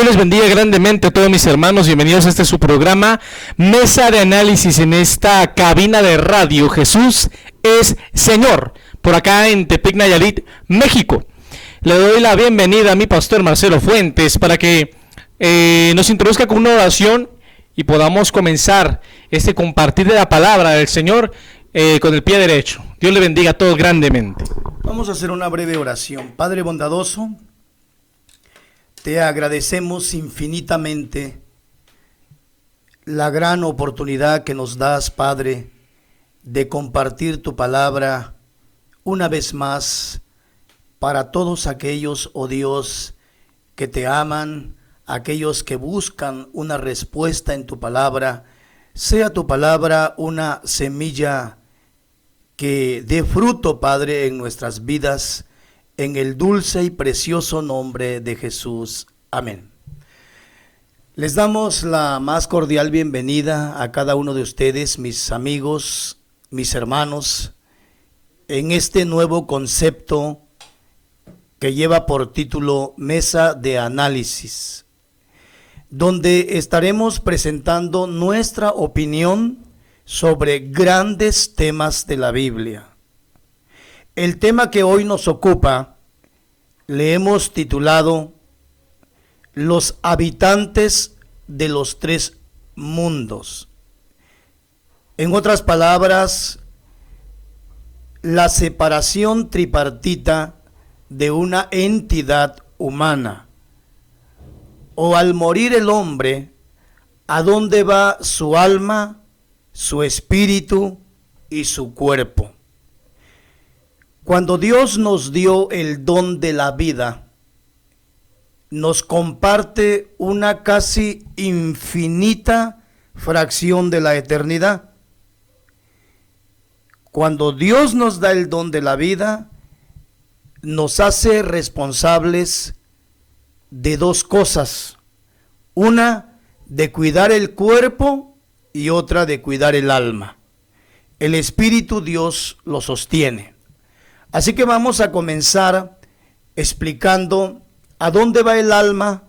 Dios les bendiga grandemente a todos mis hermanos. Bienvenidos a este su programa, Mesa de Análisis, en esta cabina de radio. Jesús es Señor, por acá en Tepic, Nayarit, México. Le doy la bienvenida a mi pastor Marcelo Fuentes para que nos introduzca con una oración y podamos comenzar este compartir de la palabra del Señor con el pie derecho. Dios le bendiga a todos grandemente. Vamos a hacer una breve oración. Padre bondadoso, te agradecemos infinitamente la gran oportunidad que nos das, Padre, de compartir tu palabra una vez más para todos aquellos, oh Dios, que te aman, aquellos que buscan una respuesta en tu palabra. Sea tu palabra una semilla que dé fruto, Padre, en nuestras vidas, en el dulce y precioso nombre de Jesús. Amén. Les damos la más cordial bienvenida a cada uno de ustedes, mis amigos, mis hermanos, en este nuevo concepto que lleva por título Mesa de Análisis, donde estaremos presentando nuestra opinión sobre grandes temas de la Biblia. El tema que hoy nos ocupa le hemos titulado Los habitantes de los tres mundos. En otras palabras, la separación tripartita de una entidad humana. O al morir el hombre, ¿a dónde va su alma, su espíritu y su cuerpo? Cuando Dios nos dio el don de la vida, nos comparte una casi infinita fracción de la eternidad. Cuando Dios nos da el don de la vida, nos hace responsables de dos cosas. Una, de cuidar el cuerpo, y otra, de cuidar el alma. El espíritu Dios lo sostiene. Así que vamos a comenzar explicando a dónde va el alma,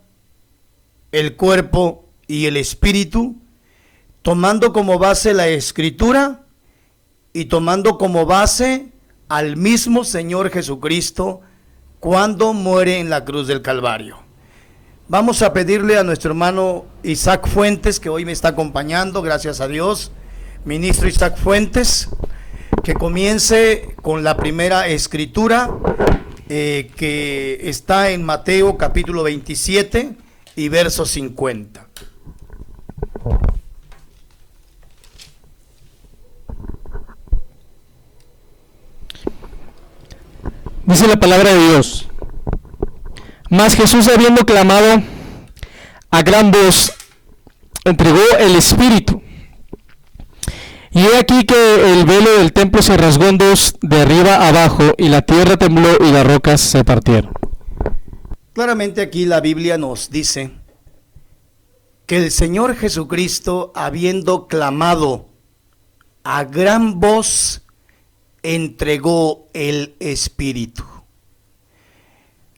el cuerpo y el espíritu, tomando como base la Escritura y tomando como base al mismo Señor Jesucristo cuando muere en la cruz del Calvario. Vamos a pedirle a nuestro hermano Isaac Fuentes, que hoy me está acompañando, gracias a Dios, ministro Isaac Fuentes, que comience con la primera escritura que está en Mateo capítulo 27 y verso 50. Dice la palabra de Dios: Mas Jesús, habiendo clamado a gran voz, entregó el Espíritu. Y he aquí que el velo del templo se rasgó en dos, de arriba a abajo, y la tierra tembló y las rocas se partieron. Claramente aquí la Biblia nos dice que el Señor Jesucristo, habiendo clamado a gran voz, entregó el Espíritu.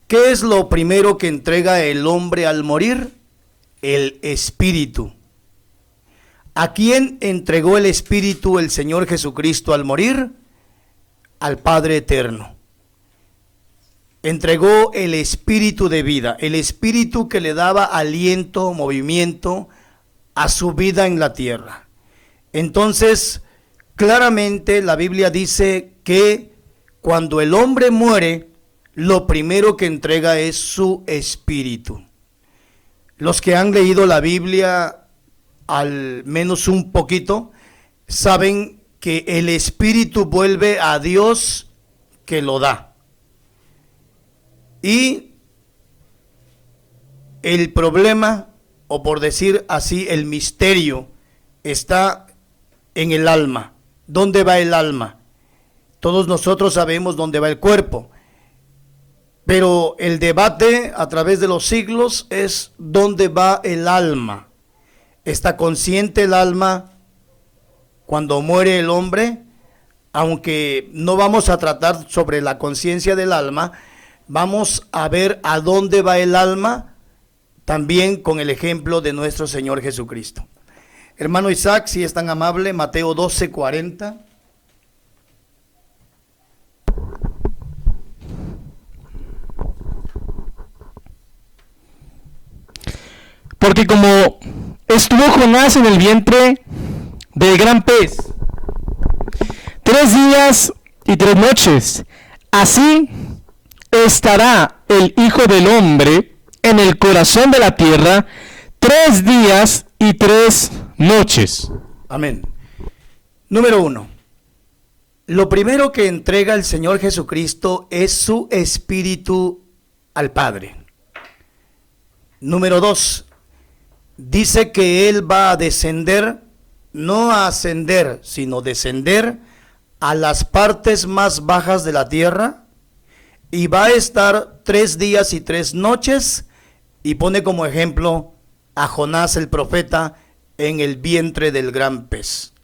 ¿Qué es lo primero que entrega el hombre al morir? El Espíritu. ¿A quién entregó el Espíritu el Señor Jesucristo al morir? Al Padre Eterno. Entregó el Espíritu de vida, el Espíritu que le daba aliento, movimiento a su vida en la tierra. Entonces, claramente la Biblia dice que cuando el hombre muere, lo primero que entrega es su espíritu. Los que han leído la Biblia al menos un poquito, saben que el espíritu vuelve a Dios que lo da. Y el problema, o por decir así, el misterio, está en el alma. ¿Dónde va el alma? Todos nosotros sabemos dónde va el cuerpo, pero el debate a través de los siglos es dónde va el alma. ¿Está consciente el alma cuando muere el hombre? Aunque no vamos a tratar sobre la conciencia del alma, vamos a ver a dónde va el alma también con el ejemplo de nuestro Señor Jesucristo. Hermano Isaac, si es tan amable, Mateo 12:40. Porque como estuvo Jonás en el vientre del gran pez 3 días y 3 noches, así estará el Hijo del Hombre en el corazón de la tierra 3 días y 3 noches. Amén. Número 1. Lo primero que entrega el Señor Jesucristo es su Espíritu al Padre. Número 2. Dice que Él va a descender, no a ascender, sino descender a las partes más bajas de la tierra, y va a estar 3 días y 3 noches, y pone como ejemplo a Jonás el profeta en el vientre del gran pez.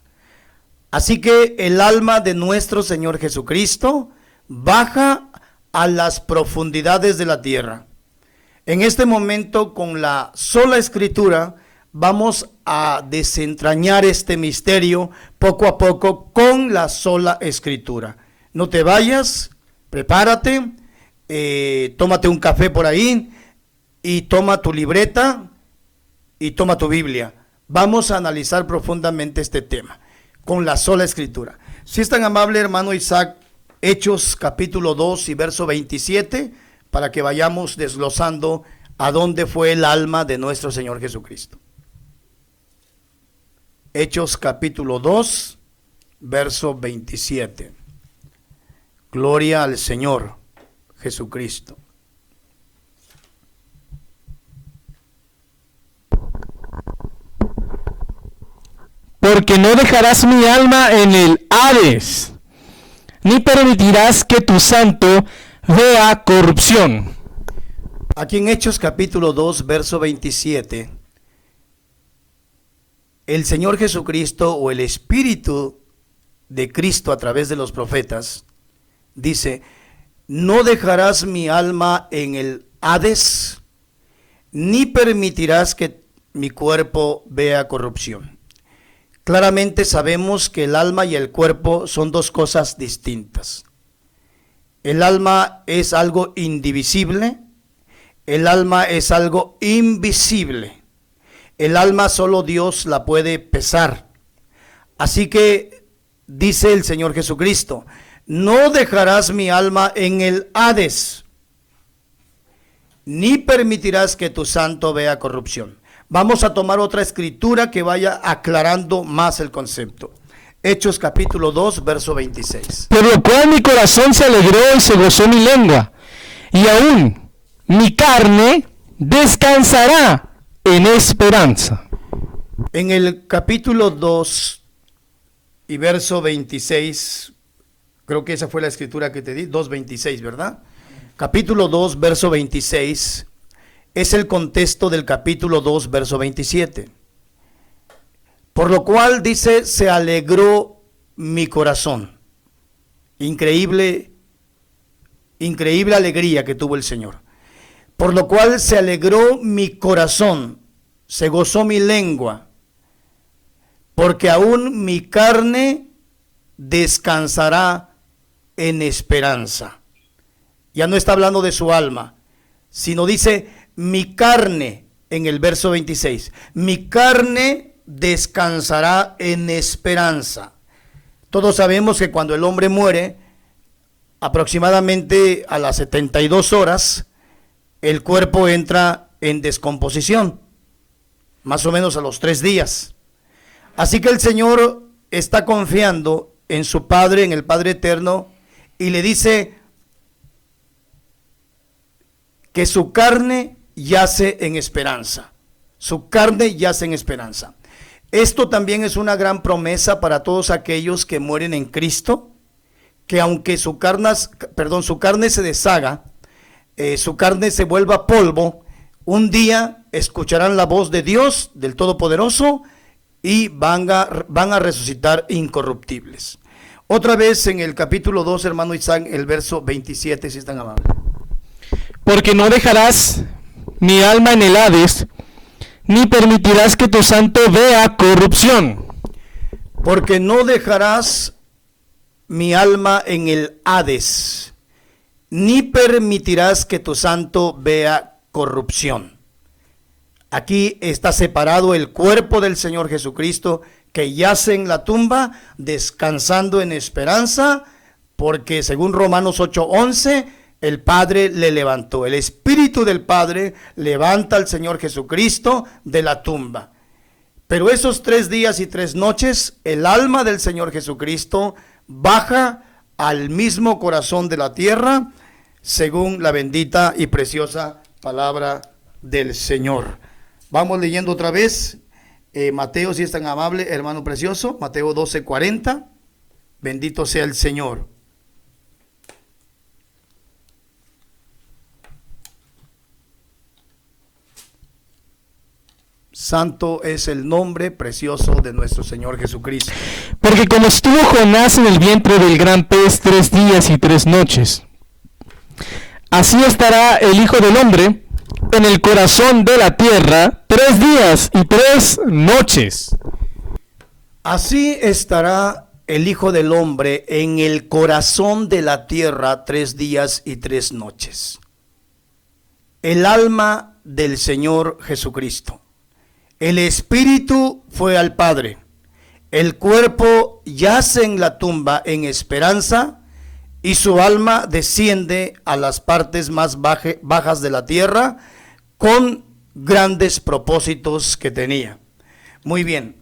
Así que el alma de nuestro Señor Jesucristo baja a las profundidades de la tierra. En este momento, con la sola escritura, vamos a desentrañar este misterio poco a poco con la sola escritura. No te vayas, prepárate, tómate un café por ahí y toma tu libreta y toma tu Biblia. Vamos a analizar profundamente este tema con la sola escritura. Si es tan amable, hermano Isaac, Hechos capítulo 2 y verso 27, para que vayamos desglosando a dónde fue el alma de nuestro Señor Jesucristo. Hechos capítulo 2, verso 27. Gloria al Señor Jesucristo. Porque no dejarás mi alma en el Hades, ni permitirás que tu santo vea corrupción. Aquí en Hechos capítulo 2, verso 27, el Señor Jesucristo, o el Espíritu de Cristo a través de los profetas, dice: no dejarás mi alma en el Hades, ni permitirás que mi cuerpo vea corrupción. Claramente sabemos que el alma y el cuerpo son dos cosas distintas. El alma es algo indivisible, el alma es algo invisible. El alma solo Dios la puede pesar. Así que dice el Señor Jesucristo: no dejarás mi alma en el Hades, ni permitirás que tu santo vea corrupción. Vamos a tomar otra escritura que vaya aclarando más el concepto. Hechos capítulo 2, verso 26. Por lo cual mi corazón se alegró y se gozó mi lengua, y aún mi carne descansará en esperanza. En el capítulo 2 y verso 26, creo que esa fue la escritura que te di, 2:26, ¿verdad? Capítulo 2, verso 26, es el contexto del capítulo 2, verso 27. Por lo cual dice: se alegró mi corazón. Increíble alegría que tuvo el Señor. Por lo cual se alegró mi corazón, se gozó mi lengua, porque aún mi carne descansará en esperanza. Ya no está hablando de su alma, sino dice mi carne en el verso 26. Mi carne descansará en esperanza. Todos sabemos que cuando el hombre muere, aproximadamente a las 72 horas, el cuerpo entra en descomposición, más o menos a los 3 días. Así que el Señor está confiando en su Padre, en el Padre eterno, y le dice que su carne yace en esperanza. Su carne yace en esperanza. Esto también es una gran promesa para todos aquellos que mueren en Cristo, que aunque su carne se deshaga, su carne se vuelva polvo, un día escucharán la voz de Dios, del Todopoderoso, y van a resucitar incorruptibles. Otra vez en el capítulo 2, hermano Isaac, el verso 27, si es tan amable. Porque no dejarás mi alma en el Hades, ni permitirás que tu santo vea corrupción. Porque no dejarás mi alma en el Hades, ni permitirás que tu santo vea corrupción. Aquí está separado el cuerpo del Señor Jesucristo, que yace en la tumba, descansando en esperanza, porque según Romanos 8:11, el Padre le levantó. El Espíritu del Padre levanta al Señor Jesucristo de la tumba. Pero esos 3 días y 3 noches, el alma del Señor Jesucristo baja al mismo corazón de la tierra, según la bendita y preciosa palabra del Señor. Vamos leyendo otra vez, Mateo, si es tan amable, hermano precioso, Mateo 12:40, bendito sea el Señor. Santo es el nombre precioso de nuestro Señor Jesucristo. Porque como estuvo Jonás en el vientre del gran pez 3 días y 3 noches, así estará el Hijo del Hombre en el corazón de la tierra 3 días y 3 noches. Así estará el Hijo del Hombre en el corazón de la tierra 3 días y 3 noches. El alma del Señor Jesucristo. El Espíritu fue al Padre. El cuerpo yace en la tumba en esperanza, y su alma desciende a las partes más bajas de la tierra con grandes propósitos que tenía. Muy bien.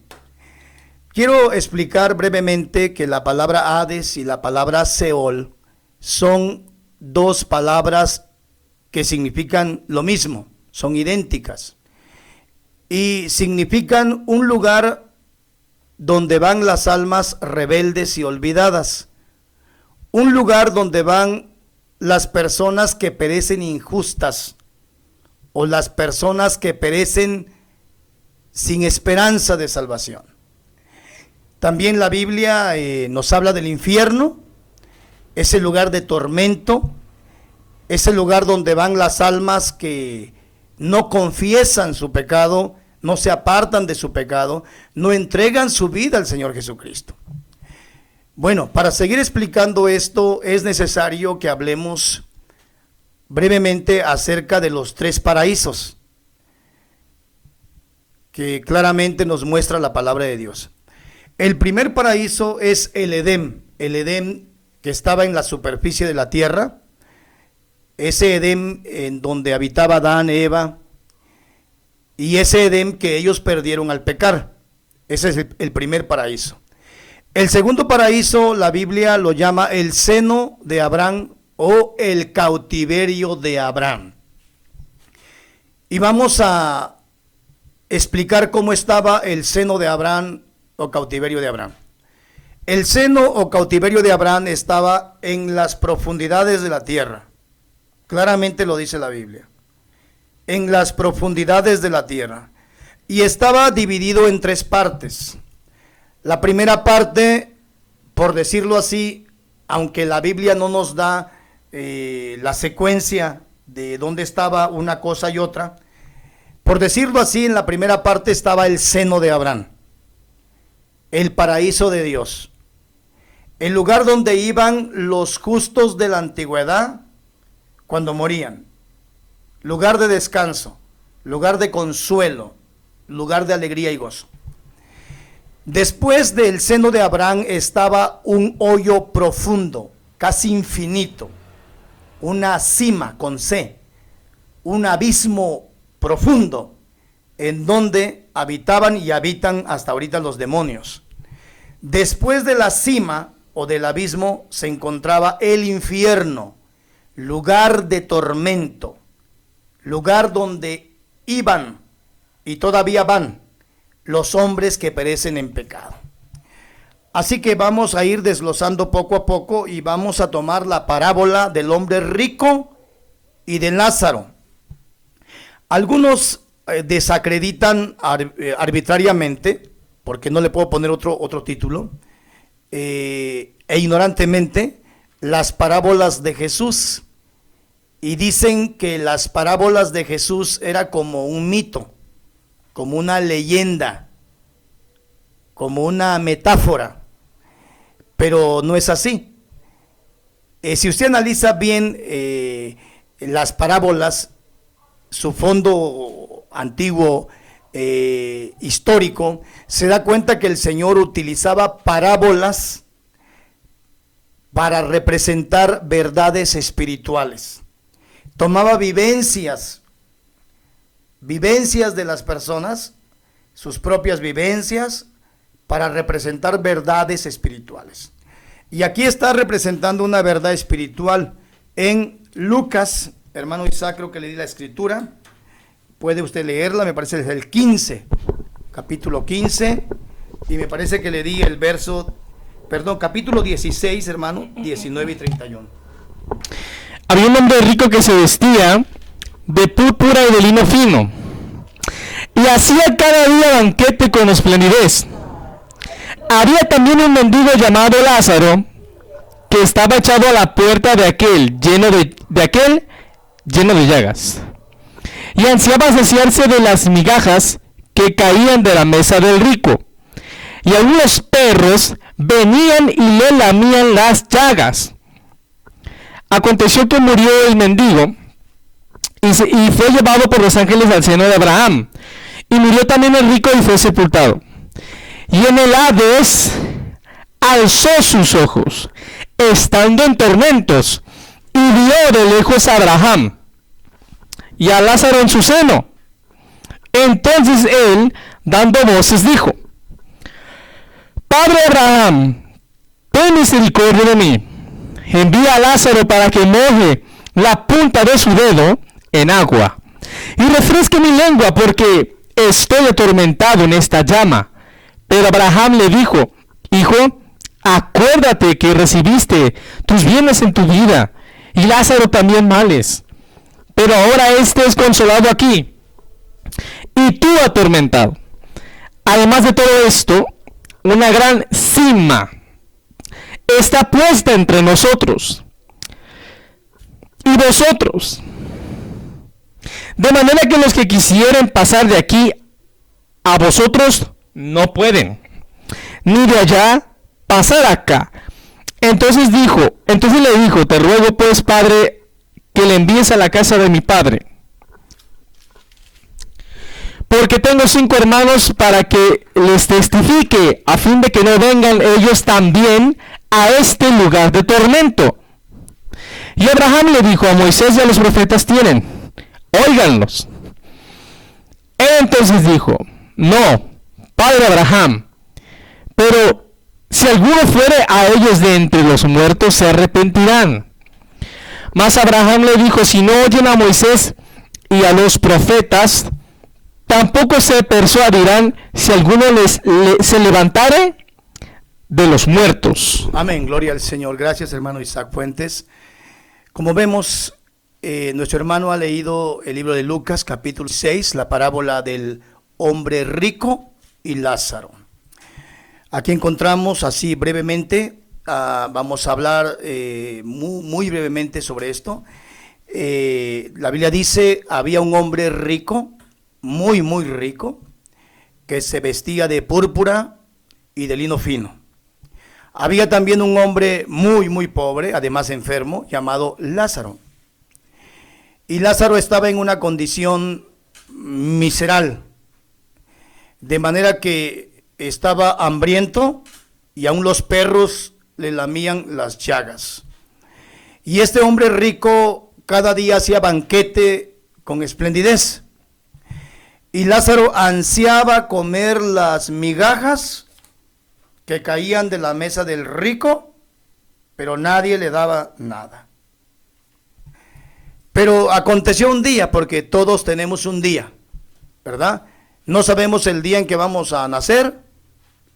Quiero explicar brevemente que la palabra Hades y la palabra Seol son 2 palabras que significan lo mismo, son idénticas. Y significan un lugar donde van las almas rebeldes y olvidadas. Un lugar donde van las personas que perecen injustas, o las personas que perecen sin esperanza de salvación. También la Biblia nos habla del infierno, ese lugar de tormento, ese lugar donde van las almas que no confiesan su pecado, no se apartan de su pecado, no entregan su vida al Señor Jesucristo. Bueno, para seguir explicando esto es necesario que hablemos brevemente acerca de los 3 paraísos que claramente nos muestra la palabra de Dios. El primer paraíso es el Edén que estaba en la superficie de la tierra, ese Edén en donde habitaba Adán, Eva, y ese Edén que ellos perdieron al pecar. Ese es el primer paraíso. El segundo paraíso, la Biblia lo llama el seno de Abraham o el cautiverio de Abraham. Y vamos a explicar cómo estaba el seno de Abraham o cautiverio de Abraham. El seno o cautiverio de Abraham estaba en las profundidades de la tierra. Claramente lo dice la Biblia. En las profundidades de la tierra, y estaba dividido en 3 partes. La primera parte, por decirlo así, aunque la Biblia no nos da la secuencia de dónde estaba una cosa y otra, por decirlo así, en la primera parte estaba el seno de Abraham, el paraíso de Dios, el lugar donde iban los justos de la antigüedad cuando morían. Lugar de descanso, lugar de consuelo, lugar de alegría y gozo. Después del seno de Abraham estaba un hoyo profundo, casi infinito, una cima con C, un abismo profundo, en donde habitaban y habitan hasta ahorita los demonios. Después de la cima o del abismo se encontraba el infierno, lugar de tormento, lugar donde iban y todavía van los hombres que perecen en pecado. Así que vamos a ir desglosando poco a poco y vamos a tomar la parábola del hombre rico y de Lázaro. Algunos desacreditan arbitrariamente, porque no le puedo poner otro título, e ignorantemente las parábolas de Jesús, y dicen que las parábolas de Jesús era como un mito, como una leyenda, como una metáfora, pero no es así. Si usted analiza bien las parábolas, su fondo antiguo, histórico, se da cuenta que el Señor utilizaba parábolas para representar verdades espirituales. Tomaba vivencias de las personas, sus propias vivencias, para representar verdades espirituales. Y aquí está representando una verdad espiritual en Lucas. Hermano Isaac, creo que le di la escritura, puede usted leerla, me parece que es el 15, capítulo 15, y me parece que le di el capítulo 16, hermano, 19 y 31. Había un hombre rico que se vestía de púrpura y de lino fino, y hacía cada día banquete con esplendidez. Había también un mendigo llamado Lázaro, que estaba echado a la puerta de aquel, lleno de llagas, y ansiaba saciarse de las migajas que caían de la mesa del rico, y algunos perros venían y le lamían las llagas. Aconteció que murió el mendigo y fue llevado por los ángeles al seno de Abraham, y murió también el rico y fue sepultado. Y en el Hades alzó sus ojos, estando en tormentos, y vio de lejos a Abraham y a Lázaro en su seno. Entonces él, dando voces, dijo: Padre Abraham, ten misericordia de mí, envía a Lázaro para que moje la punta de su dedo en agua y refresque mi lengua, porque estoy atormentado en esta llama. Pero Abraham le dijo: Hijo, acuérdate que recibiste tus bienes en tu vida, y Lázaro también males. Pero ahora este es consolado aquí, y tú atormentado. Además de todo esto, una gran sima está puesta entre nosotros y vosotros, de manera que los que quisieren pasar de aquí a vosotros no pueden, ni de allá pasar acá. Entonces le dijo: Te ruego pues, Padre, que le envíes a la casa de mi padre, porque tengo 5 hermanos, para que les testifique, a fin de que no vengan ellos también a este lugar de tormento. Y Abraham le dijo: A Moisés y a los profetas tienen, óiganlos. Entonces dijo: No, Padre Abraham, pero si alguno fuere a ellos de entre los muertos, se arrepentirán. Mas Abraham le dijo: Si no oyen a Moisés y a los profetas, tampoco se persuadirán si alguno se levantare de los muertos. Amén, gloria al Señor. Gracias, hermano Isaac Fuentes. Como vemos, nuestro hermano ha leído el libro de Lucas, capítulo 6, la parábola del hombre rico y Lázaro. Aquí encontramos, así brevemente, vamos a hablar muy brevemente sobre esto. La Biblia dice: había un hombre rico, muy rico, que se vestía de púrpura y de lino fino. Había también un hombre muy pobre, además enfermo, llamado Lázaro. Y Lázaro estaba en una condición miserable, de manera que estaba hambriento y aún los perros le lamían las llagas. Y este hombre rico cada día hacía banquete con esplendidez. Y Lázaro ansiaba comer las migajas que caían de la mesa del rico, pero nadie le daba nada. Pero aconteció un día, porque todos tenemos un día, ¿verdad? No sabemos el día en que vamos a nacer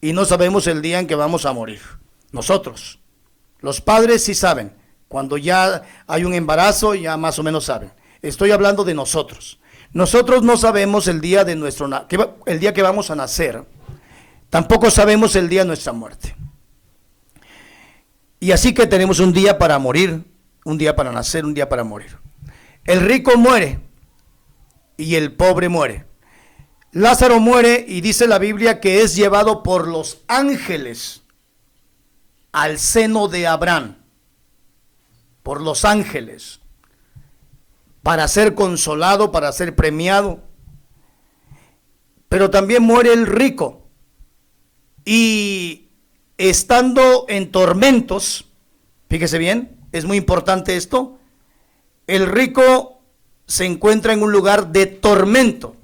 y no sabemos el día en que vamos a morir. Nosotros, los padres sí saben. Cuando ya hay un embarazo, ya más o menos saben. Estoy hablando de nosotros. Nosotros no sabemos el día el día que vamos a nacer. Tampoco sabemos el día de nuestra muerte. Y así que tenemos un día para morir, un día para nacer, un día para morir. El rico muere y el pobre muere. Lázaro muere y dice la Biblia que es llevado por los ángeles al seno de Abraham, por los ángeles, para ser consolado, para ser premiado. Pero también muere el rico y estando en tormentos, fíjese bien, es muy importante esto, el rico se encuentra en un lugar de tormento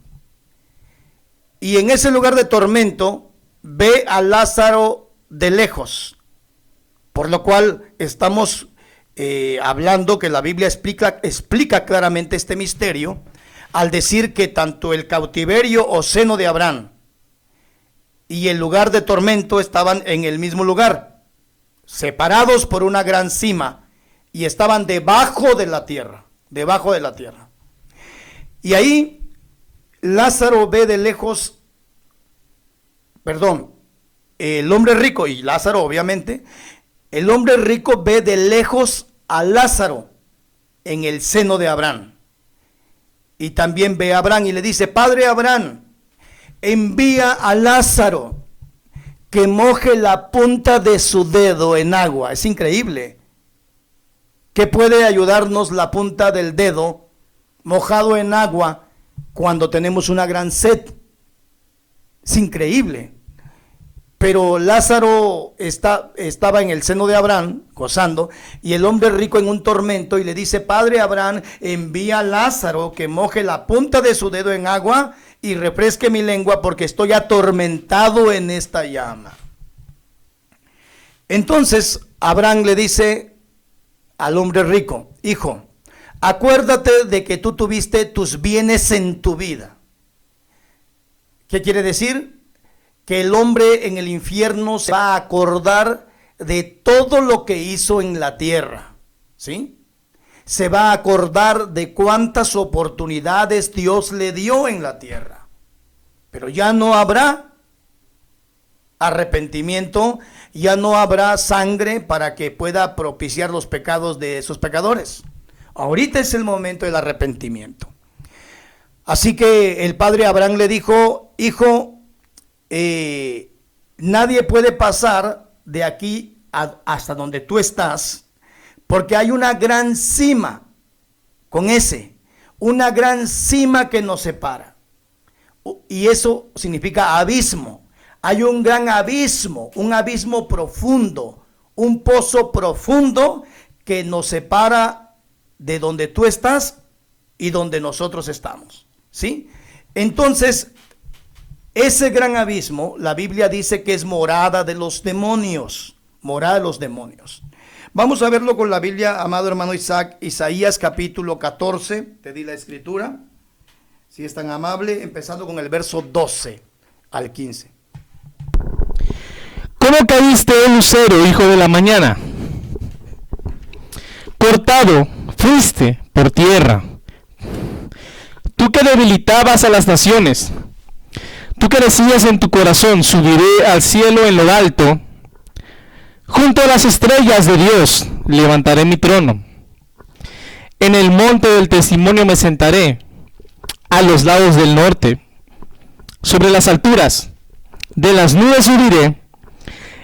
y en ese lugar de tormento ve a Lázaro de lejos, por lo cual estamos hablando que la Biblia explica claramente este misterio al decir que tanto el cautiverio o seno de Abraham y el lugar de tormento estaban en el mismo lugar, separados por una gran cima, y estaban debajo de la tierra, Y ahí Lázaro ve de lejos, el hombre rico y Lázaro obviamente, el hombre rico ve de lejos a Lázaro en el seno de Abraham. Y también ve a Abraham y le dice: Padre Abraham, envía a Lázaro que moje la punta de su dedo en agua. Es increíble. ¿Qué puede ayudarnos la punta del dedo mojado en agua cuando tenemos una gran sed? Es increíble. Pero Lázaro estaba en el seno de Abraham, gozando, y el hombre rico en un tormento, y le dice: Padre Abraham, envía a Lázaro que moje la punta de su dedo en agua y refresque mi lengua, porque estoy atormentado en esta llama. Entonces Abraham le dice al hombre rico: Hijo, acuérdate de que tú tuviste tus bienes en tu vida. ¿Qué quiere decir? Que el hombre en el infierno se va a acordar de todo lo que hizo en la tierra, ¿sí? Se va a acordar de cuántas oportunidades Dios le dio en la tierra. Pero ya no habrá arrepentimiento, ya no habrá sangre para que pueda propiciar los pecados de esos pecadores. Ahorita es el momento del arrepentimiento. Así que el padre Abraham le dijo: Hijo, nadie puede pasar de aquí hasta donde tú estás, porque hay una gran cima, una gran cima que nos separa, y eso significa abismo. Hay un gran abismo, un abismo profundo, un pozo profundo que nos separa de donde tú estás y donde nosotros estamos, ¿sí? Entonces, ese gran abismo, la Biblia dice que es morada de los demonios, Vamos a verlo con la Biblia, amado hermano Isaac, Isaías capítulo 14, te di la escritura, si es tan amable, empezando con el verso 12 al 15. ¿Cómo caíste, oh lucero, hijo de la mañana? Cortado fuiste por tierra, tú que debilitabas a las naciones. Tú que decías en tu corazón: subiré al cielo en lo alto, junto a las estrellas de Dios levantaré mi trono. En el monte del testimonio me sentaré, a los lados del norte. Sobre las alturas de las nubes subiré,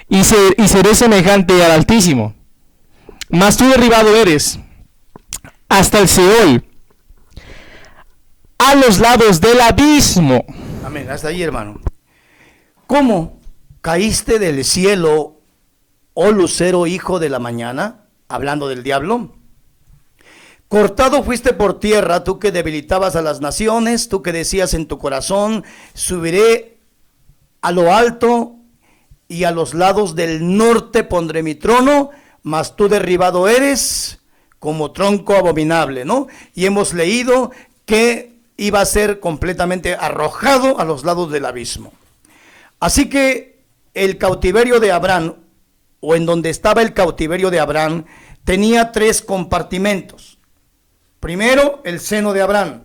y seré semejante al Altísimo. Mas tú derribado eres hasta el Seol, a los lados del abismo. Amén, hasta ahí, hermano. ¿Cómo caíste del cielo, oh lucero, hijo de la mañana? Hablando del diablo. Cortado fuiste por tierra, tú que debilitabas a las naciones, tú que decías en tu corazón: subiré a lo alto, y a los lados del norte pondré mi trono. Mas tú derribado eres como tronco abominable, ¿no? Y hemos leído que iba a ser completamente arrojado a los lados del abismo. Así que el cautiverio de Abraham, o en donde estaba el cautiverio de Abraham, tenía 3 compartimentos. Primero, el seno de Abraham.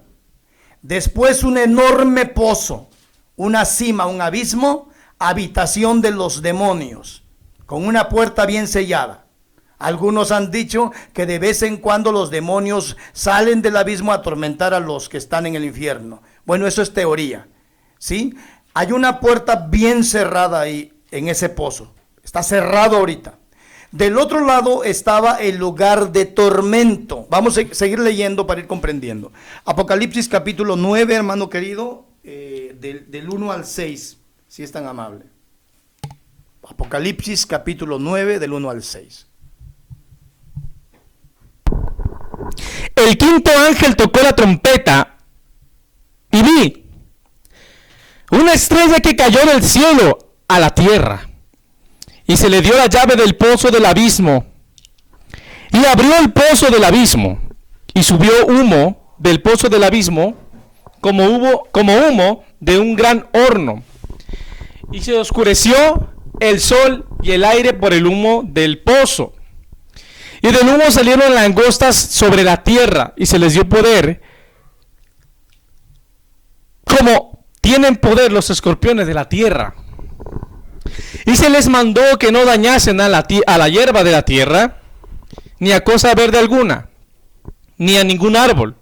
Después, un enorme pozo, una cima, un abismo, habitación de los demonios, con una puerta bien sellada. Algunos han dicho que de vez en cuando los demonios salen del abismo a atormentar a los que están en el infierno. Bueno, eso es teoría, ¿sí? Hay una puerta bien cerrada ahí en ese pozo. Está cerrado ahorita. Del otro lado estaba el lugar de tormento. Vamos a seguir leyendo para ir comprendiendo. Apocalipsis capítulo 9, hermano querido, del 1 al 6, si es tan amable. Apocalipsis capítulo 9, del 1 al 6. El quinto ángel tocó la trompeta y vi una estrella que cayó del cielo a la tierra, y se le dio la llave del pozo del abismo, y abrió el pozo del abismo, y subió humo del pozo del abismo como humo de un gran horno, y se oscureció el sol y el aire por el humo del pozo. Y del humo salieron langostas sobre la tierra, y se les dio poder, como tienen poder los escorpiones de la tierra. Y se les mandó que no dañasen a la hierba de la tierra, ni a cosa verde alguna, ni a ningún árbol,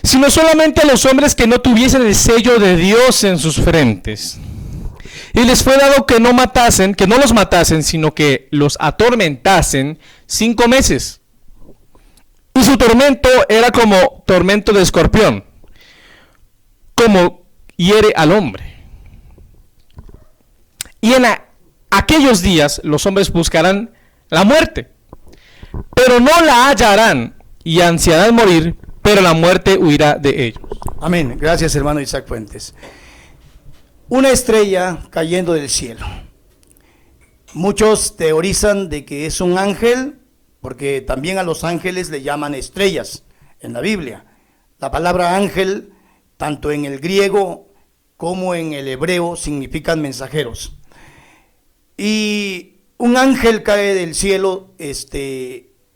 sino solamente a los hombres que no tuviesen el sello de Dios en sus frentes. Y les fue dado que no los matasen, sino que los atormentasen 5 meses. Y su tormento era como tormento de escorpión, como hiere al hombre. Y en aquellos días los hombres buscarán la muerte, pero no la hallarán, y ansiarán morir, pero la muerte huirá de ellos. Amén. Gracias, hermano Isaac Fuentes. Una estrella cayendo del cielo. Muchos teorizan de que es un ángel, porque también a los ángeles le llaman estrellas en la Biblia. La palabra ángel, tanto en el griego como en el hebreo, significan mensajeros. Y un ángel cae del cielo,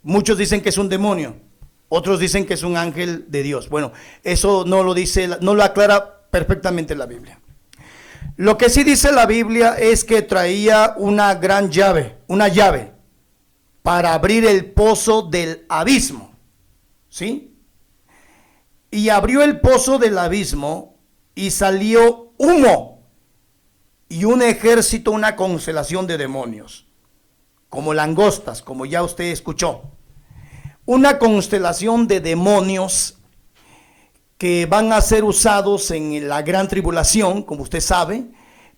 muchos dicen que es un demonio, otros dicen que es un ángel de Dios. Bueno, eso no lo aclara perfectamente la Biblia. Lo que sí dice la Biblia es que traía una llave para abrir el pozo del abismo, ¿sí? Y abrió el pozo del abismo y salió humo y un ejército, una constelación de demonios, como langostas, como ya usted escuchó. Una constelación de demonios que van a ser usados en la gran tribulación, como usted sabe,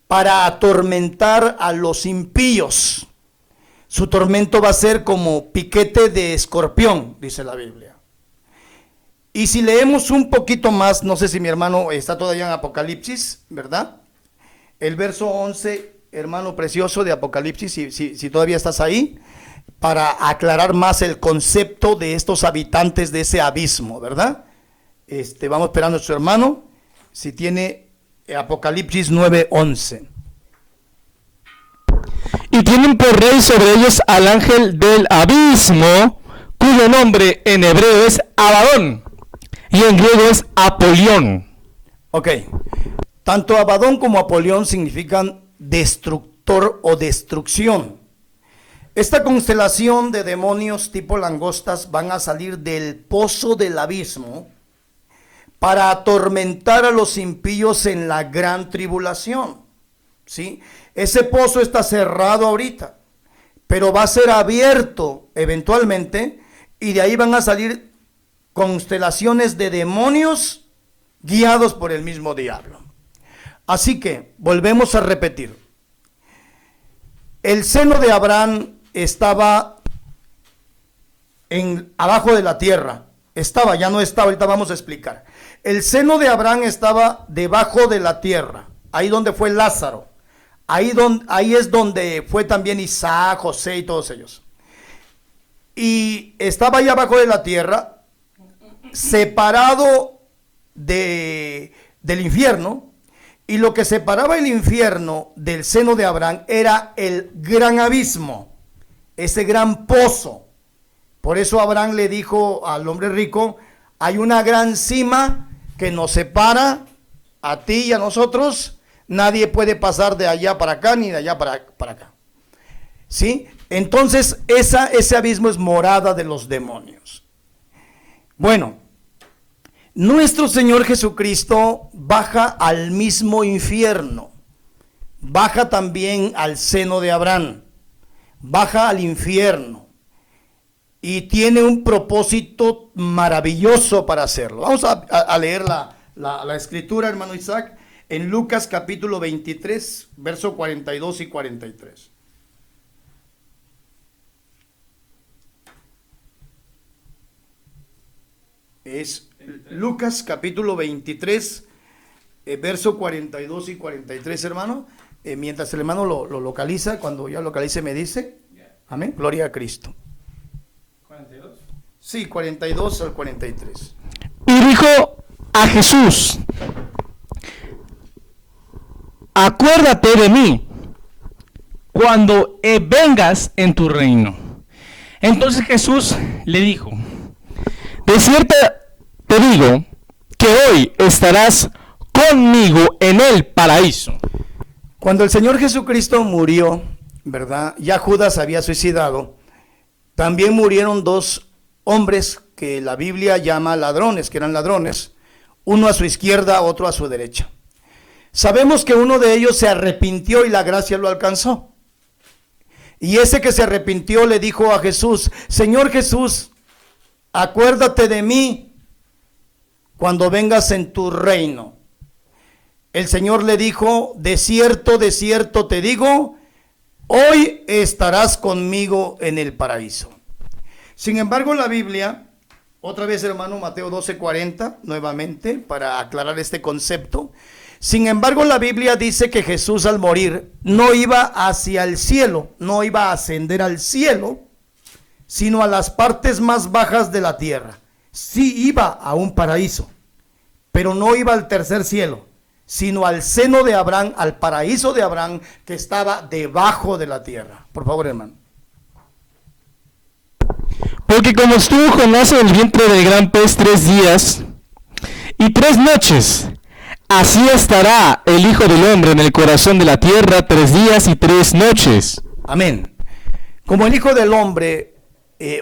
para atormentar a los impíos. Su tormento va a ser como piquete de escorpión, dice la Biblia. Y si leemos un poquito más, no sé si mi hermano está todavía en Apocalipsis, ¿verdad? El verso 11, hermano precioso de Apocalipsis, si todavía estás ahí, para aclarar más el concepto de estos habitantes de ese abismo, ¿verdad? Vamos esperando a su hermano, si tiene Apocalipsis 9:11. Y tienen por rey sobre ellos al ángel del abismo, cuyo nombre en hebreo es Abadón y en griego es Apolión. Ok, tanto Abadón como Apolión significan destructor o destrucción. Esta constelación de demonios tipo langostas van a salir del pozo del abismo para atormentar a los impíos en la gran tribulación, ¿sí? Ese pozo está cerrado ahorita, pero va a ser abierto eventualmente, y de ahí van a salir constelaciones de demonios guiados por el mismo diablo. Así que, volvemos a repetir. El seno de Abraham estaba abajo de la tierra. Ya no estaba, ahorita vamos a explicar. El seno de Abraham estaba debajo de la tierra, ahí donde fue Lázaro, ahí es donde fue también Isaac, José y todos ellos. Y estaba ahí abajo de la tierra, separado del infierno, y lo que separaba el infierno del seno de Abraham era el gran abismo, ese gran pozo. Por eso Abraham le dijo al hombre rico: hay una gran cima que nos separa a ti y a nosotros, nadie puede pasar de allá para acá ni de allá para acá. ¿Sí? Entonces ese abismo es morada de los demonios. Bueno, nuestro Señor Jesucristo baja al mismo infierno, baja también al seno de Abraham, baja al infierno y tiene un propósito maravilloso para hacerlo. Vamos a leer la escritura, hermano Isaac, en Lucas capítulo 23, verso 42 y 43. Es Lucas capítulo 23, verso 42 y 43, hermano. Mientras el hermano lo localiza, cuando ya localice me dice. Amén, gloria a Cristo. ¿42? Sí, 42 al 43. Y dijo a Jesús: acuérdate de mí cuando vengas en tu reino. Entonces Jesús le dijo: de cierto te digo que hoy estarás conmigo en el paraíso. Cuando el Señor Jesucristo murió, ¿verdad? Ya Judas había suicidado. También murieron dos hombres que la Biblia llama ladrones, que eran ladrones. Uno a su izquierda, otro a su derecha. Sabemos que uno de ellos se arrepintió y la gracia lo alcanzó. Y ese que se arrepintió le dijo a Jesús: Señor Jesús, acuérdate de mí cuando vengas en tu reino. El Señor le dijo: de cierto te digo, hoy estarás conmigo en el paraíso. Sin embargo, la Biblia, otra vez hermano, Mateo 12:40, nuevamente, para aclarar este concepto. Sin embargo, la Biblia dice que Jesús al morir no iba hacia el cielo, no iba a ascender al cielo, sino a las partes más bajas de la tierra. Sí iba a un paraíso, pero no iba al tercer cielo, sino al seno de Abraham, al paraíso de Abraham que estaba debajo de la tierra. Por favor, hermano. Porque como estuvo Jonás en el vientre del gran pez 3 días y 3 noches, así estará el Hijo del Hombre en el corazón de la tierra 3 días y 3 noches. Amén. Como el Hijo del Hombre,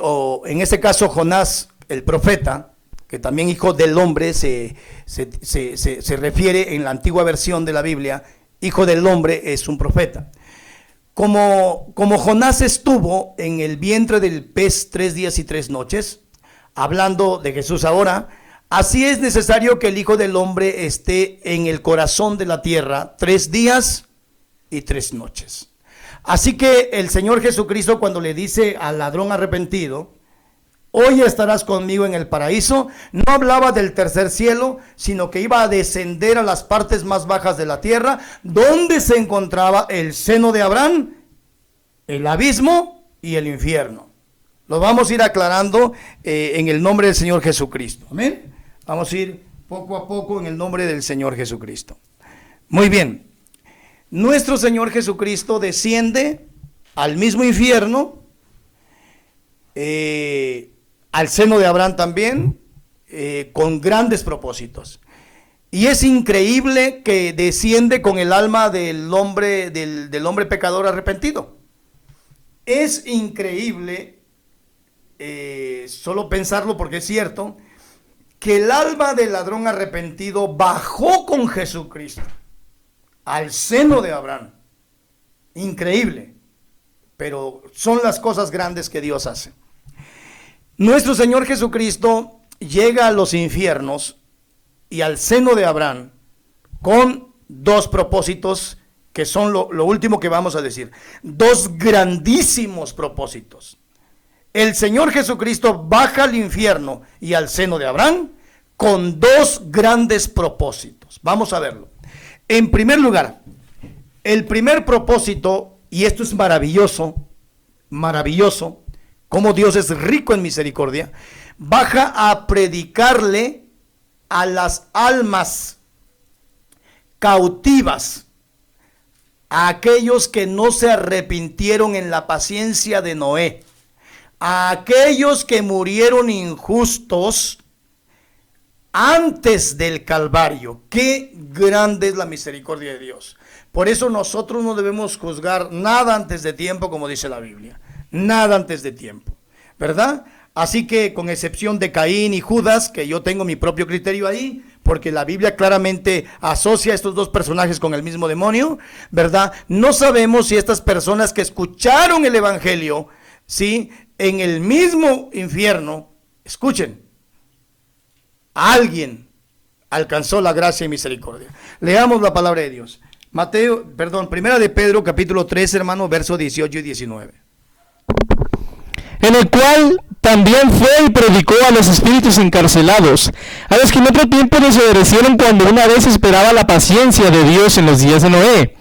o en este caso Jonás, el profeta, que también Hijo del Hombre se refiere en la antigua versión de la Biblia, Hijo del Hombre es un profeta. Como Jonás estuvo en el vientre del pez 3 días y 3 noches, hablando de Jesús ahora, así es necesario que el Hijo del Hombre esté en el corazón de la tierra 3 días y 3 noches. Así que el Señor Jesucristo, cuando le dice al ladrón arrepentido: hoy estarás conmigo en el paraíso, no hablaba del tercer cielo, sino que iba a descender a las partes más bajas de la tierra, donde se encontraba el seno de Abraham, el abismo y el infierno. Lo vamos a ir aclarando en el nombre del Señor Jesucristo. Amén. Vamos a ir poco a poco en el nombre del Señor Jesucristo. Muy bien. Nuestro Señor Jesucristo desciende al mismo infierno, al seno de Abraham también, con grandes propósitos. Y es increíble que desciende con el alma del hombre pecador arrepentido. Es increíble, solo pensarlo porque es cierto, que el alma del ladrón arrepentido bajó con Jesucristo al seno de Abraham. Increíble, pero son las cosas grandes que Dios hace. Nuestro Señor Jesucristo llega a los infiernos y al seno de Abraham con 2 propósitos que son lo último que vamos a decir. 2 grandísimos propósitos. El Señor Jesucristo baja al infierno y al seno de Abraham con 2 grandes propósitos. Vamos a verlo. En primer lugar, el primer propósito, y esto es maravilloso, maravilloso, como Dios es rico en misericordia, baja a predicarle a las almas cautivas, a aquellos que no se arrepintieron en la paciencia de Noé, a aquellos que murieron injustos antes del Calvario. Qué grande es la misericordia de Dios. Por eso nosotros no debemos juzgar nada antes de tiempo, como dice la Biblia. nada antes de tiempo, ¿verdad? Así que con excepción de Caín y Judas, que yo tengo mi propio criterio ahí, porque la Biblia claramente asocia a estos dos personajes con el mismo demonio, ¿verdad? No sabemos si estas personas que escucharon el Evangelio, ¿sí?, en el mismo infierno, escuchen, alguien alcanzó la gracia y misericordia. Leamos la palabra de Dios. Primera de Pedro, capítulo 3, hermano, versos 18 y 19. En el cual también fue y predicó a los espíritus encarcelados, a los que en otro tiempo desobedecieron cuando una vez esperaba la paciencia de Dios en los días de Noé,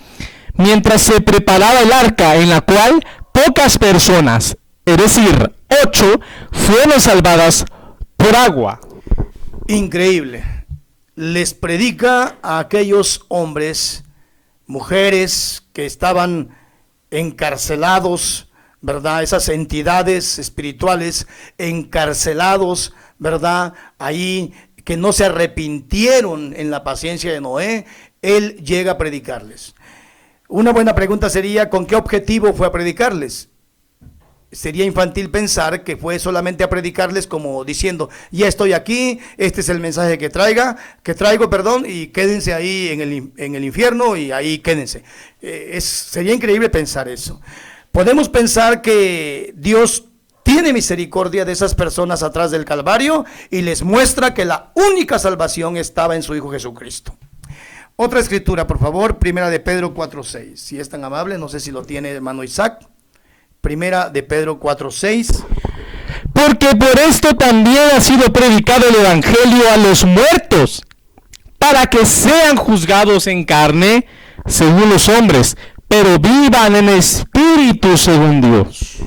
mientras se preparaba el arca, en la cual pocas personas, es decir, 8, fueron salvadas por agua. Increíble. Les predica a aquellos hombres, mujeres que estaban encarcelados, ¿verdad? Esas entidades espirituales encarcelados, ¿verdad? Ahí que no se arrepintieron en la paciencia de Noé, él llega a predicarles. Una buena pregunta sería, ¿con qué objetivo fue a predicarles? Sería infantil pensar que fue solamente a predicarles como diciendo, ya estoy aquí, este es el mensaje que traigo, y quédense ahí en el infierno y ahí quédense. Sería increíble pensar eso. Podemos pensar que Dios tiene misericordia de esas personas atrás del Calvario y les muestra que la única salvación estaba en su Hijo Jesucristo. Otra escritura, por favor, Primera de Pedro 4:6. Si es tan amable, no sé si lo tiene hermano Isaac. Primera de Pedro 4:6. Porque por esto también ha sido predicado el Evangelio a los muertos, para que sean juzgados en carne según los hombres, pero vivan en espíritu según Dios.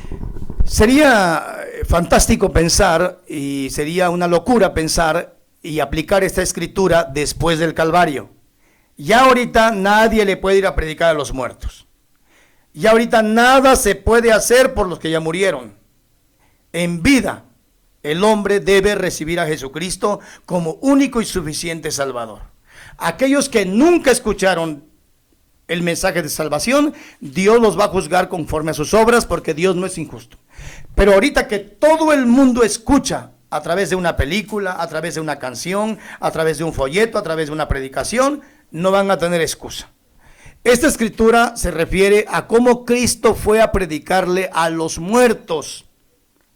Sería fantástico pensar, y sería una locura pensar y aplicar esta escritura después del Calvario. Ya ahorita nadie le puede ir a predicar a los muertos. Ya ahorita nada se puede hacer por los que ya murieron. En vida, el hombre debe recibir a Jesucristo como único y suficiente Salvador. Aquellos que nunca escucharon el mensaje de salvación, Dios los va a juzgar conforme a sus obras, porque Dios no es injusto. Pero ahorita que todo el mundo escucha a través de una película, a través de una canción, a través de un folleto, a través de una predicación, no van a tener excusa. Esta escritura se refiere a cómo Cristo fue a predicarle a los muertos,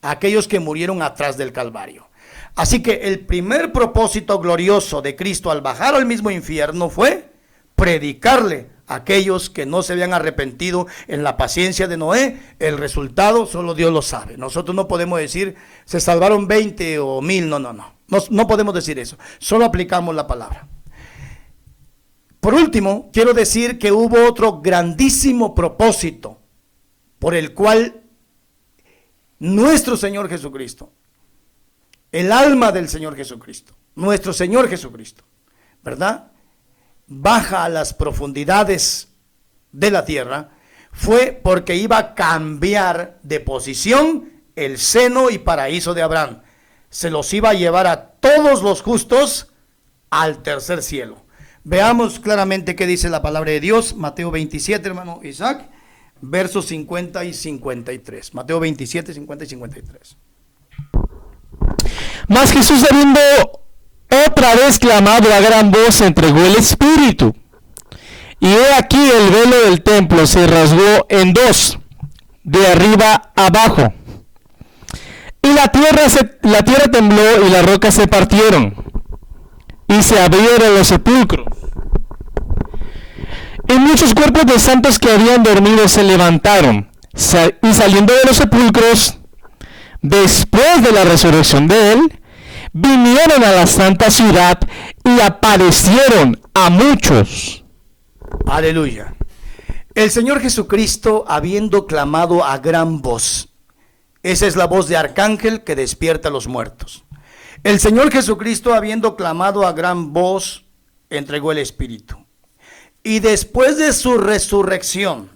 a aquellos que murieron atrás del Calvario. Así que el primer propósito glorioso de Cristo al bajar al mismo infierno fue predicarle a aquellos que no se habían arrepentido en la paciencia de Noé. El resultado solo Dios lo sabe. Nosotros no podemos decir se salvaron 20 o 1000, no podemos decir eso. Solo aplicamos la palabra. Por último, quiero decir que hubo otro grandísimo propósito por el cual nuestro Señor Jesucristo, el alma del Señor Jesucristo, nuestro Señor Jesucristo, ¿verdad?, baja a las profundidades de la tierra, fue porque iba a cambiar de posición el seno y paraíso de Abraham. Se los iba a llevar a todos los justos al tercer cielo. Veamos claramente qué dice la palabra de Dios. Mateo 27, hermano Isaac, versos 50 y 53. Mateo 27, 50 y 53. Mas Jesús, habiendo otra vez clamado a gran voz, entregó el Espíritu. Y he aquí el velo del templo se rasgó en dos, de arriba abajo. Y la tierra tembló y las rocas se partieron. Y se abrieron los sepulcros. Y muchos cuerpos de santos que habían dormido se levantaron. Y saliendo de los sepulcros, después de la resurrección de él, vinieron a la santa ciudad y aparecieron a muchos. Aleluya. El Señor Jesucristo, habiendo clamado a gran voz, esa es la voz de arcángel que despierta a los muertos. El Señor Jesucristo, habiendo clamado a gran voz, entregó el Espíritu. Y después de su resurrección,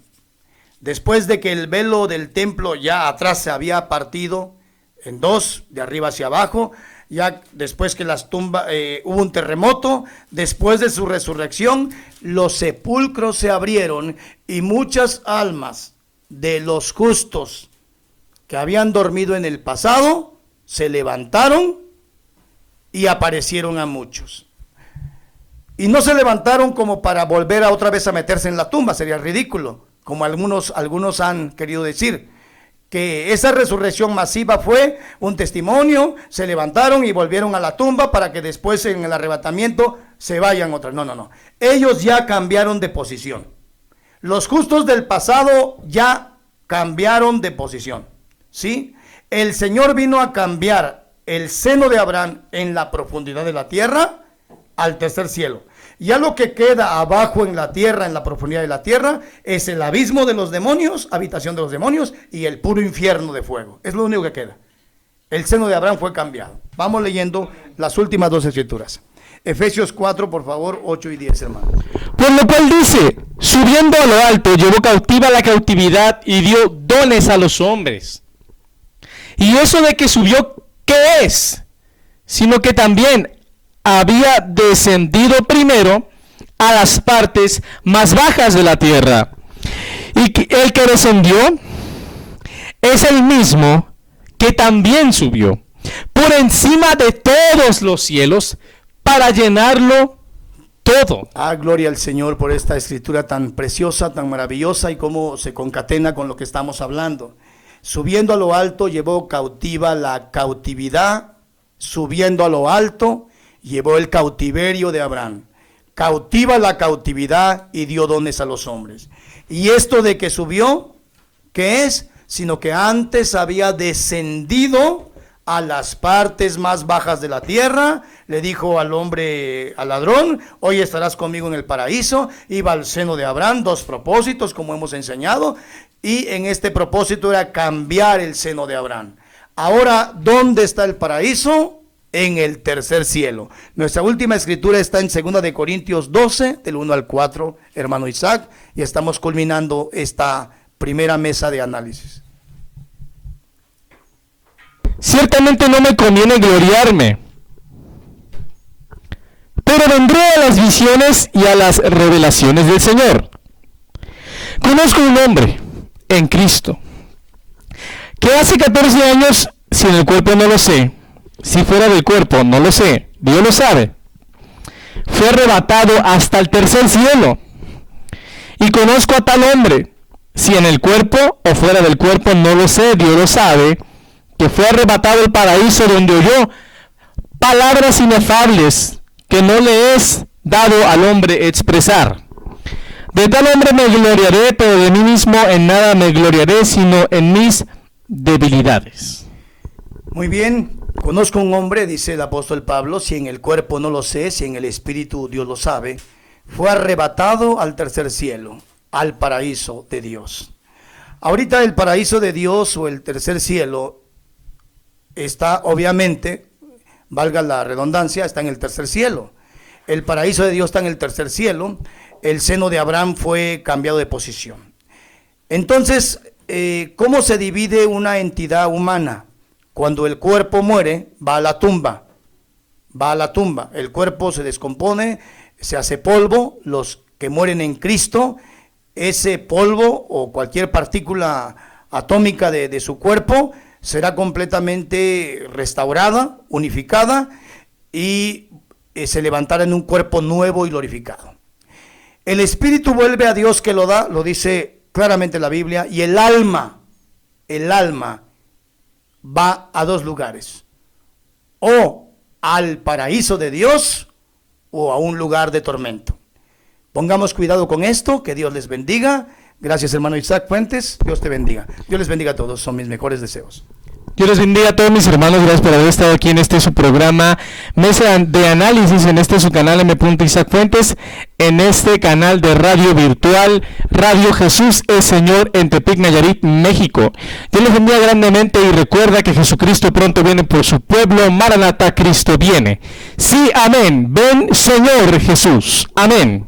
después de que el velo del templo ya atrás se había partido en dos, de arriba hacia abajo, ya después que las tumbas, hubo un terremoto, después de su resurrección, los sepulcros se abrieron y muchas almas de los justos que habían dormido en el pasado, se levantaron y aparecieron a muchos. Y no se levantaron como para volver a otra vez a meterse en la tumba, sería ridículo, como algunos han querido decir, que esa resurrección masiva fue un testimonio, se levantaron y volvieron a la tumba para que después en el arrebatamiento se vayan otras. No. Ellos ya cambiaron de posición. Los justos del pasado ya cambiaron de posición, ¿sí? El Señor vino a cambiar el seno de Abraham en la profundidad de la tierra al tercer cielo. Ya lo que queda abajo en la tierra, en la profundidad de la tierra, es el abismo de los demonios, habitación de los demonios y el puro infierno de fuego. Es lo único que queda. El seno de Abraham fue cambiado. Vamos leyendo las últimas dos escrituras. Efesios 4, por favor, 8 y 10, hermano. Por lo cual dice, subiendo a lo alto, llevó cautiva la cautividad y dio dones a los hombres. Y eso de que subió, ¿qué es? Sino que también había descendido primero a las partes más bajas de la tierra. Y el que descendió es el mismo que también subió por encima de todos los cielos para llenarlo todo. Gloria al Señor por esta escritura tan preciosa, tan maravillosa y cómo se concatena con lo que estamos hablando. Subiendo a lo alto llevó cautiva la cautividad, subiendo a lo alto llevó el cautiverio de Abraham. Cautiva la cautividad y dio dones a los hombres. Y esto de que subió, ¿qué es? Sino que antes había descendido a las partes más bajas de la tierra. Le dijo al hombre, al ladrón, hoy estarás conmigo en el paraíso. Iba al seno de Abraham, dos propósitos como hemos enseñado. Y en este propósito era cambiar el seno de Abraham. Ahora, ¿dónde está el paraíso? En el tercer cielo. Nuestra última escritura está en 2 de Corintios 12, del 1 al 4, hermano Isaac, y estamos culminando esta primera mesa de análisis. Ciertamente no me conviene gloriarme, pero vendré a las visiones y a las revelaciones del Señor. Conozco un hombre en Cristo, que hace 14 años, si en el cuerpo no lo sé, si fuera del cuerpo, no lo sé, Dios lo sabe, fue arrebatado hasta el tercer cielo. Y conozco a tal hombre, si en el cuerpo o fuera del cuerpo, no lo sé, Dios lo sabe, que fue arrebatado al paraíso, donde oyó palabras inefables que no le es dado al hombre expresar. De tal hombre me gloriaré, pero de mí mismo en nada me gloriaré, sino en mis debilidades. Muy bien. Conozco un hombre, dice el apóstol Pablo, si en el cuerpo no lo sé, si en el espíritu Dios lo sabe, fue arrebatado al tercer cielo, al paraíso de Dios. Ahorita el paraíso de Dios o el tercer cielo está, obviamente, valga la redundancia, está en el tercer cielo. El paraíso de Dios está en el tercer cielo. El seno de Abraham fue cambiado de posición. Entonces, ¿cómo se divide una entidad humana? Cuando el cuerpo muere, va a la tumba, el cuerpo se descompone, se hace polvo. Los que mueren en Cristo, ese polvo o cualquier partícula atómica de su cuerpo será completamente restaurada, unificada y se levantará en un cuerpo nuevo y glorificado. El espíritu vuelve a Dios que lo da, lo dice claramente la Biblia, y el alma va a dos lugares, o al paraíso de Dios o a un lugar de tormento. Pongamos cuidado con esto, que Dios les bendiga. Gracias, hermano Isaac Fuentes, Dios te bendiga. Dios les bendiga a todos, son mis mejores deseos. Dios les bendiga a todos mis hermanos, gracias por haber estado aquí en su programa, Mesa de Análisis, en su canal M. Isaac Fuentes, en este canal de radio virtual, Radio Jesús es Señor en Tepic, Nayarit, México. Dios les bendiga grandemente y recuerda que Jesucristo pronto viene por su pueblo. Maranatá, Cristo viene. Sí, amén. Ven, Señor Jesús. Amén.